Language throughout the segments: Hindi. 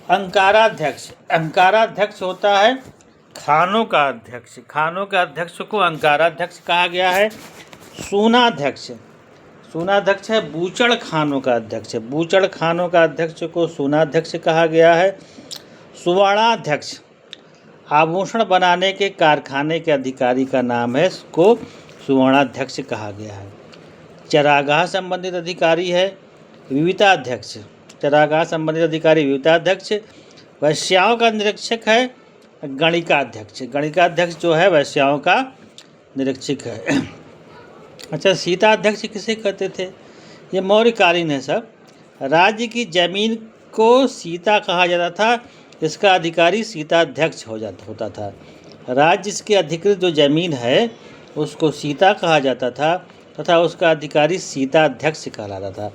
अंकाराध्यक्ष। अंकाराध्यक्ष होता है खानों का अध्यक्ष। खानों के अध्यक्ष को अंकाराध्यक्ष कहा गया है। सूनाध्यक्ष। सूनाध्यक्ष है बूचड़ खानों का अध्यक्ष। बूचड़ खानों का अध्यक्ष को सूनाध्यक्ष कहा गया है। सुवर्णाध्यक्ष आभूषण बनाने के कारखाने के अधिकारी का नाम है, इसको सुवर्णाध्यक्ष कहा गया है। चरागाह संबंधित अधिकारी है विविताध्यक्ष। चरागाह संबंधित अधिकारी विविताध्यक्ष। वैश्याओं का निरीक्षक है गणिकाध्यक्ष। गणिकाध्यक्ष जो है वैश्याओं का निरीक्षक है। अच्छा, सीताध्यक्ष किसे कहते थे? ये मौर्यकालीन है सब। राज्य की जमीन को सीता कहा जाता था, इसका अधिकारी सीताध्यक्ष होता था। राज्य की अधिकृत जो जमीन है उसको सीता कहा जाता था तथा उसका अधिकारी सीताध्यक्ष कहलाता था।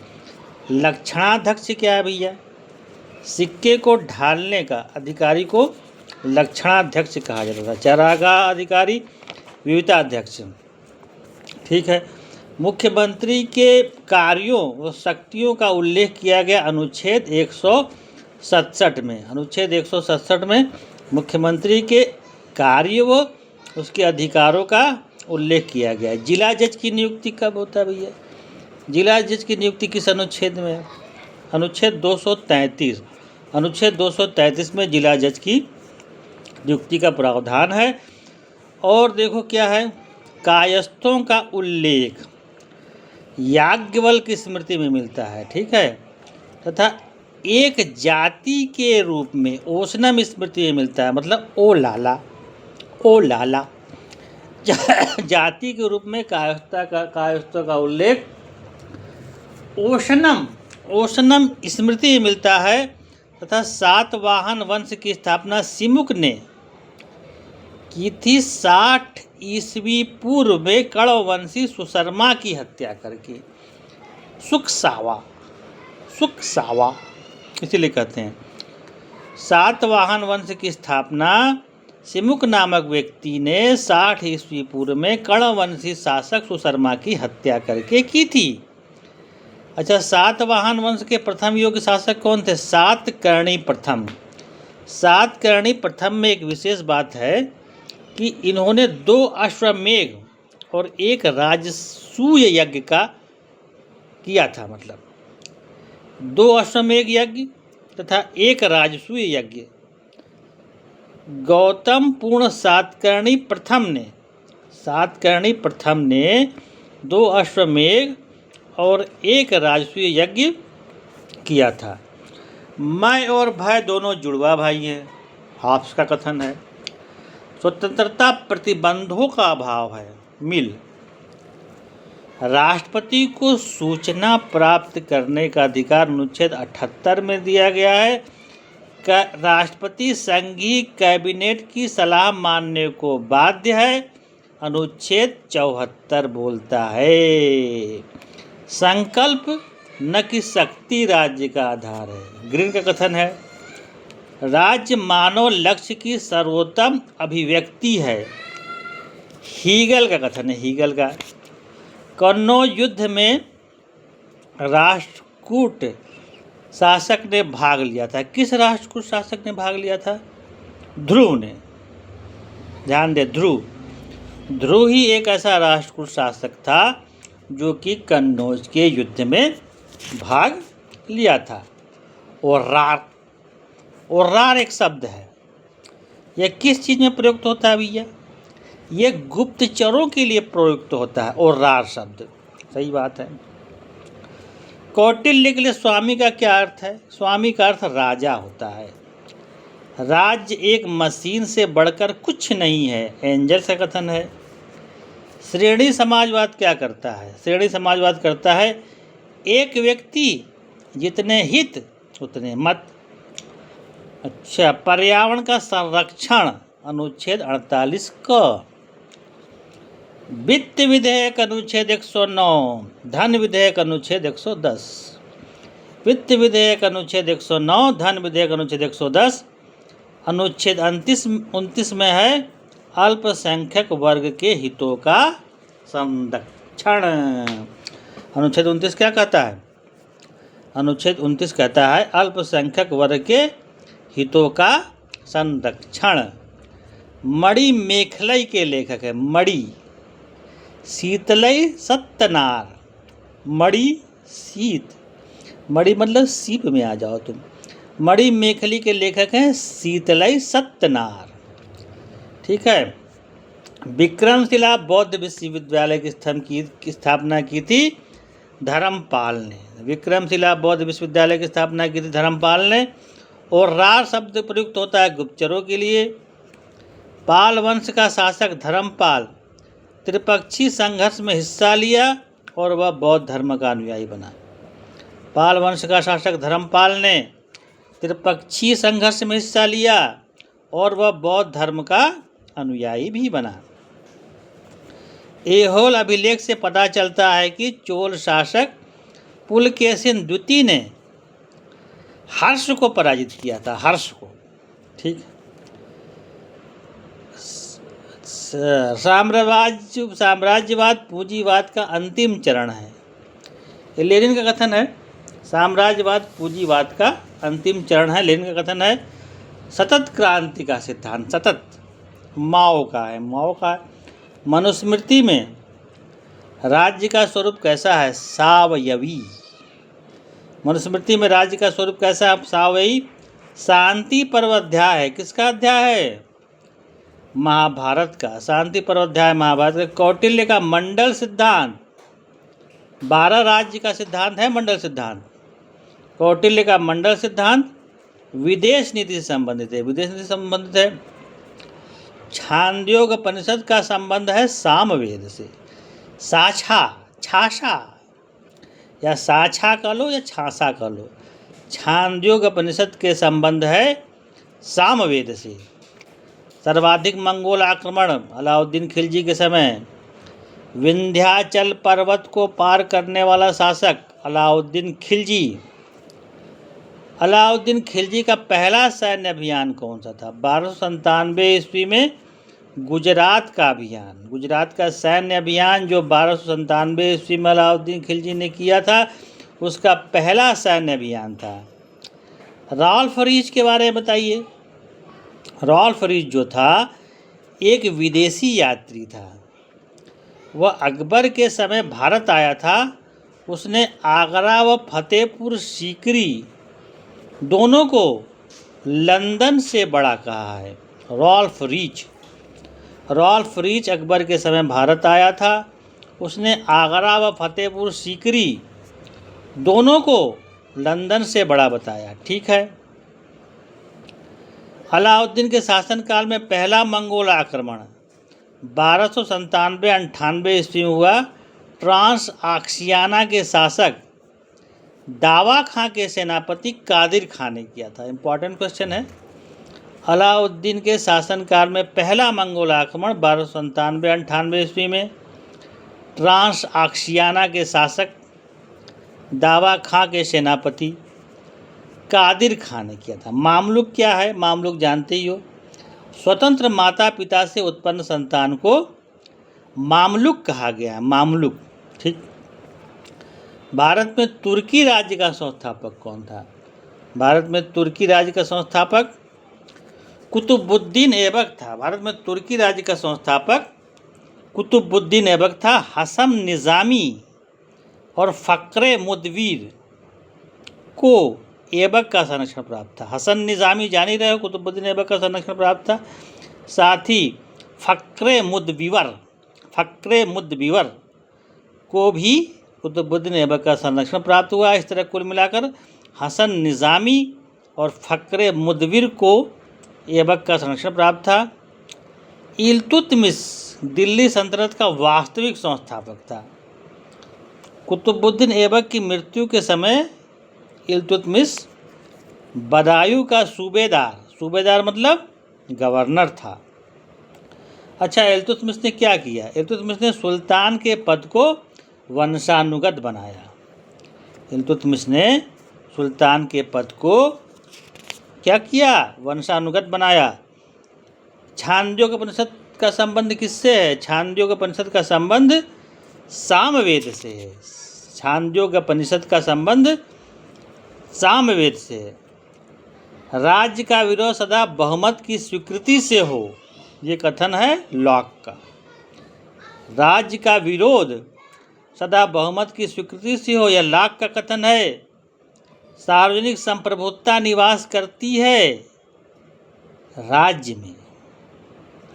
लक्षणाध्यक्ष क्या है भैया? सिक्के को ढालने का अधिकारी को लक्षणाध्यक्ष कहा जाता था। चरागाह अधिकारी विविताध्यक्ष। ठीक है। मुख्यमंत्री के कार्यों व शक्तियों का उल्लेख किया गया अनुच्छेद 167 में। अनुच्छेद 167 में मुख्यमंत्री के कार्य व उसके अधिकारों का उल्लेख किया गया। जिला जज की नियुक्ति कब होता है भैया? जिला जज की नियुक्ति किस अनुच्छेद में है? अनुच्छेद 233। अनुच्छेद 233 में जिला जज की नियुक्ति का प्रावधान है। और देखो क्या है, कायस्थों का उल्लेख याज्ञवल्क्य की स्मृति में मिलता है। ठीक है। तथा एक जाति के रूप में ओशनम स्मृति में मिलता है, मतलब ओ लाला जाति के रूप में कायस्थों का उल्लेख ओशनम स्मृति में मिलता है। तथा सातवाहन वंश की स्थापना सिमुक ने की थी 60 ईस्वी पूर्व में कण्ववंशी सुशर्मा की हत्या करके। सुखसावा इसीलिए कहते हैं। सातवाहन वंश की स्थापना सिमुक नामक व्यक्ति ने 60 ईस्वी पूर्व में कण्ववंशी शासक सुशर्मा की हत्या करके की थी। अच्छा, सातवाहन वंश के प्रथम योग्य शासक कौन थे? सातकर्णी प्रथम। सातकर्णी प्रथम में एक विशेष बात है कि इन्होंने 2 अश्वमेघ और 1 राजसूय यज्ञ का किया था। मतलब 2 अश्वमेघ यज्ञ तथा 1 राजसूय यज्ञ। गौतम पूर्ण सातकर्णी प्रथम ने 2 अश्वमेघ और 1 राजसूय यज्ञ किया था। मैं और भय दोनों जुड़वा भाई हैं, हाफ्स का कथन है। स्वतंत्रता प्रतिबंधों का अभाव है, मिल। राष्ट्रपति को सूचना प्राप्त करने का अधिकार अनुच्छेद 78 में दिया गया है। राष्ट्रपति संघीय कैबिनेट की सलाह मानने को बाध्य है, अनुच्छेद 74 बोलता है। संकल्प न कि शक्ति राज्य का आधार है, ग्रीन का कथन है। राज्य मानव लक्ष्य की सर्वोत्तम अभिव्यक्ति है, हीगल का कथन है। हीगल का कन्नौज युद्ध में राष्ट्रकूट शासक ने भाग लिया था। किस राष्ट्रकूट शासक ने भाग लिया था? ध्रुव ने। ध्यान दे, ध्रुव ही एक ऐसा राष्ट्रकूट शासक था जो कि कन्नौज के युद्ध में भाग लिया था। ओर्रार एक शब्द है, यह किस चीज़ में प्रयुक्त होता है भैया? यह गुप्तचरों के लिए प्रयुक्त होता है, ओर्रार शब्द। सही बात है। कौटिल्य के लिए स्वामी का क्या अर्थ है? स्वामी का अर्थ राजा होता है। राज्य एक मशीन से बढ़कर कुछ नहीं है, एंजल्स का कथन है। श्रेणी समाजवाद क्या करता है? श्रेणी समाजवाद करता है एक व्यक्ति जितने हित उतने मत। अच्छा, पर्यावरण का संरक्षण अनुच्छेद 48 क। वित्त विधेयक अनुच्छेद 109, धन विधेयक अनुच्छेद 110। वित्त विधेयक अनुच्छेद 109, धन विधेयक अनुच्छेद 110। अनुच्छेद 29 में है अल्पसंख्यक वर्ग के हितों का संरक्षण। अनुच्छेद 29 क्या कहता है? अनुच्छेद 29 कहता है अल्पसंख्यक वर्ग के हितों का संरक्षण। मणि मेखलई के लेखक है मणि। शीतलई सत्यनार। मणि शीत, मणि मतलब सीप में आ जाओ तुम। मणि मेखली के लेखक हैं शीतलई सत्यनार। ठीक है। विक्रमशिला बौद्ध विश्वविद्यालय की स्थापना की थी धर्मपाल ने। विक्रमशिला बौद्ध विश्वविद्यालय की स्थापना की थी धर्मपाल ने। और रार शब्द प्रयुक्त होता है गुप्तचरों के लिए। पाल वंश का शासक धर्मपाल त्रिपक्षीय संघर्ष में हिस्सा लिया और वह बौद्ध धर्म का अनुयायी बना। पाल वंश का शासक धर्मपाल ने त्रिपक्षीय संघर्ष में हिस्सा लिया और वह बौद्ध धर्म का अनुयायी भी बना। ऐहोल अभिलेख से पता चलता है कि चोल शासक पुलकेशिन द्वितीय ने हर्ष को पराजित किया था, हर्ष को। ठीक। साम्राज्यवाद पूंजीवाद का अंतिम चरण है, ये लेनिन का कथन है। साम्राज्यवाद पूंजीवाद का अंतिम चरण है, लेनिन का कथन है। सतत क्रांति का सिद्धांत, सतत माओ का है, माओ का। मनुस्मृति में राज्य का स्वरूप कैसा है? सावयवी। मनुस्मृति में राज्य का स्वरूप कैसा है? सावयवी। शांति पर्व अध्याय है, किसका अध्याय है? महाभारत का। शांति पर्व अध्याय महाभारत का। कौटिल्य का मंडल सिद्धांत, 12 राज्य का सिद्धांत है मंडल सिद्धांत। कौटिल्य का मंडल सिद्धांत विदेश नीति से संबंधित है, विदेश नीति से संबंधित है। छांदोग्योपनिषद का संबंध है सामवेद से। साछा, छाछा या साछा कह लो या छाछा कह लो, छांदोग्योपनिषद के संबंध है सामवेद से। सर्वाधिक मंगोल आक्रमण अलाउद्दीन खिलजी के समय। विंध्याचल पर्वत को पार करने वाला शासक अलाउद्दीन खिलजी। अलाउद्दीन खिलजी का पहला सैन्य अभियान कौन सा था? 1297 ईस्वी में गुजरात का अभियान, गुजरात का सैन्य अभियान जो 1297 ईस्वी में अलाउद्दीन खिलजी ने किया था, उसका पहला सैन्य अभियान था। रॉल्फ रीच के बारे में बताइए। रॉल्फ रीच जो था एक विदेशी यात्री था, वह अकबर के समय भारत आया था। उसने आगरा व फतेहपुर सीकरी दोनों को लंदन से बड़ा कहा है। Ralph Fitch, Ralph Fitch Akbar के समय भारत आया था। उसने आगरा व फतेहपुर सीकरी दोनों को लंदन से बड़ा बताया। ठीक है। अलाउद्दीन के शासनकाल में पहला मंगोल आक्रमण 1297-98 ईस्वी में हुआ। ट्रांस आक्सियाना के शासक दावा खां के सेनापति कादिर खां ने किया था। इम्पॉर्टेंट क्वेश्चन है। अलाउद्दीन के शासनकाल में पहला मंगोल आक्रमण 1297-98 ईस्वी में ट्रांस आक्सियाना के शासक दावा खां के सेनापति कादिर खां ने किया था। मामलुक क्या है? मामलुक जानते ही हो, स्वतंत्र माता पिता से उत्पन्न संतान को मामलुक कहा गया है, मामलुक। ठीक। भारत में तुर्की राज्य का संस्थापक कौन था? भारत में तुर्की राज्य का संस्थापक कुतुबुद्दीन ऐबक था। भारत में तुर्की राज्य का संस्थापक कुतुबुद्दीन ऐबक था। हसन निज़ामी और फ़क्रे मुदवीर को ऐबक का संरक्षण प्राप्त था। हसन निज़ामी जान ही रहे हो, कुतुबुद्दीन ऐबक का संरक्षण प्राप्त था। साथ ही फ़क्रे मुदवीर को भी कुतुबुद्दीन ऐबक का संरक्षण प्राप्त हुआ। इस तरह कुल मिलाकर हसन निज़ामी और फ़क्रे मुदवीर को ऐबक का संरक्षण प्राप्त था। इल्तुतमिश दिल्ली सल्तनत का वास्तविक संस्थापक था। कुतुबुद्दीन ऐबक की मृत्यु के समय इल्तुतमिश बदायूं का सूबेदार मतलब गवर्नर था। अच्छा, इल्तुतमिश ने क्या किया? इल्तुतमिश ने सुल्तान के पद को वंशानुगत बनाया। इल्तुतमिश ने सुल्तान के पद को क्या किया? वंशानुगत बनाया। छांदोग्योपनिषद का संबंध किससे है? छांदोग्योपनिषद का संबंध सामवेद से है। छांदोग्योपनिषद का संबंध सामवेद से है। राज्य का विरोध सदा बहुमत की स्वीकृति से हो, ये कथन है लॉक का। राज्य का विरोध सदा बहुमत की स्वीकृति से हो, यह लॉक का कथन है। सार्वजनिक संप्रभुता निवास करती है राज्य में।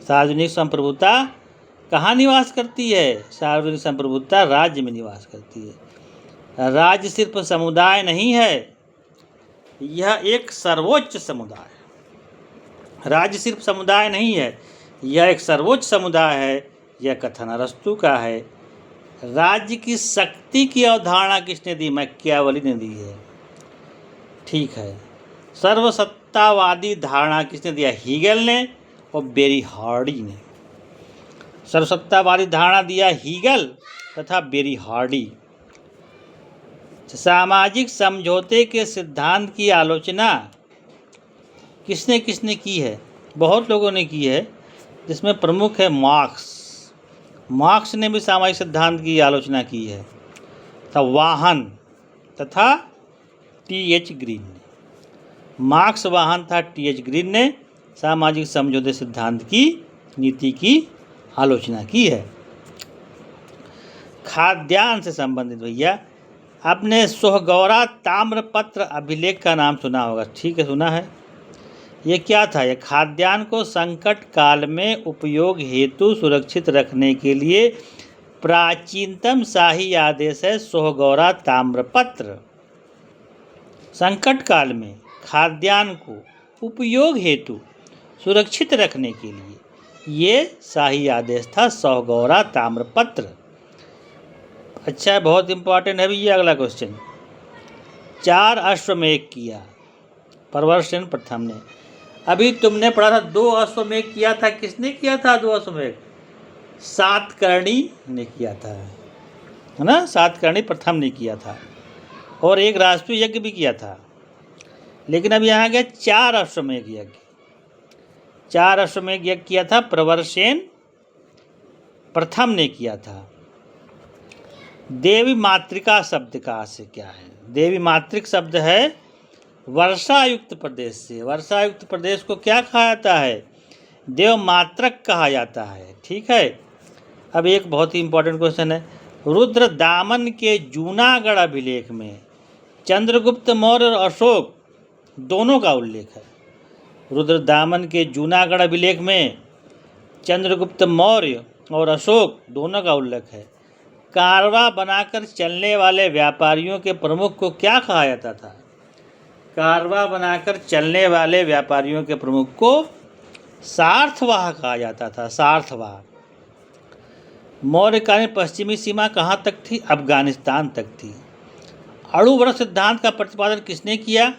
सार्वजनिक संप्रभुता कहाँ निवास करती है? सार्वजनिक संप्रभुता राज्य में निवास करती है। राज्य सिर्फ समुदाय नहीं है, यह एक सर्वोच्च समुदाय है। राज्य सिर्फ समुदाय नहीं है, यह एक सर्वोच्च समुदाय है। यह कथन अरस्तु का है। राज्य की शक्ति की अवधारणा किसने दी? मैकियावेली ने दी है। ठीक है। सर्वसत्तावादी धारणा किसने दिया? हीगल ने और बेरीहार्डी ने। सर्वसत्तावादी धारणा दिया हीगल तथा बेरीहार्डी। सामाजिक समझौते के सिद्धांत की आलोचना किसने किसने की है? बहुत लोगों ने की है, जिसमें प्रमुख है मार्क्स। मार्क्स ने भी सामाजिक सिद्धांत की आलोचना की है। वाहन तथा टी.एच. ग्रीन ने। मार्क्स, वाहन तथा टी.एच. ग्रीन ने सामाजिक समझौते सिद्धांत की नीति की आलोचना की है। खाद्यान्न से संबंधित भैया आपने सोहगौरा ताम्रपत्र अभिलेख का नाम सुना होगा। ठीक है, सुना है। ये क्या था? ये खाद्यान्न को संकट काल में उपयोग हेतु सुरक्षित रखने के लिए प्राचीनतम शाही आदेश है सोहगौरा ताम्रपत्र। संकट काल में खाद्यान्न को उपयोग हेतु सुरक्षित रखने के लिए ये शाही आदेश था सोहगौरा ताम्रपत्र। अच्छा, बहुत इंपॉर्टेंट है भैया अगला क्वेश्चन। 4 अश्वमेध किया प्रवरसेन प्रथम ने। अभी तुमने पढ़ा था 2 अश्वमेध किया था। किसने किया था 2 अश्वमेध? सातकर्णी ने किया था, है ना। सातकर्णी प्रथम ने किया था और एक राष्ट्रीय यज्ञ भी किया था। लेकिन अब यहाँ गया 4 अश्वमेध यज्ञ। 4 अश्वमेध यज्ञ किया था प्रवरसेन प्रथम ने किया था। देवी मातृका शब्द का अर्थ क्या है? देवी मातृक शब्द है वर्षायुक्त प्रदेश से। वर्षायुक्त प्रदेश को क्या कहा जाता है? देव मात्रक कहा जाता है। ठीक है। अब एक बहुत ही इंपॉर्टेंट क्वेश्चन है। रुद्रदामन के जूनागढ़ अभिलेख में चंद्रगुप्त मौर्य और अशोक दोनों का उल्लेख है। रुद्रदामन के जूनागढ़ अभिलेख में चंद्रगुप्त मौर्य और अशोक दोनों का उल्लेख है। कारवा बनाकर चलने वाले व्यापारियों के प्रमुख को क्या कहा जाता था? कारवा बनाकर चलने वाले व्यापारियों के प्रमुख को सार्थवाह कहा जाता था। सार्थवाह। मौर्यकालीन पश्चिमी सीमा कहाँ तक थी? अफगानिस्तान तक थी। अणुव्रत सिद्धांत का प्रतिपादन किसने किया?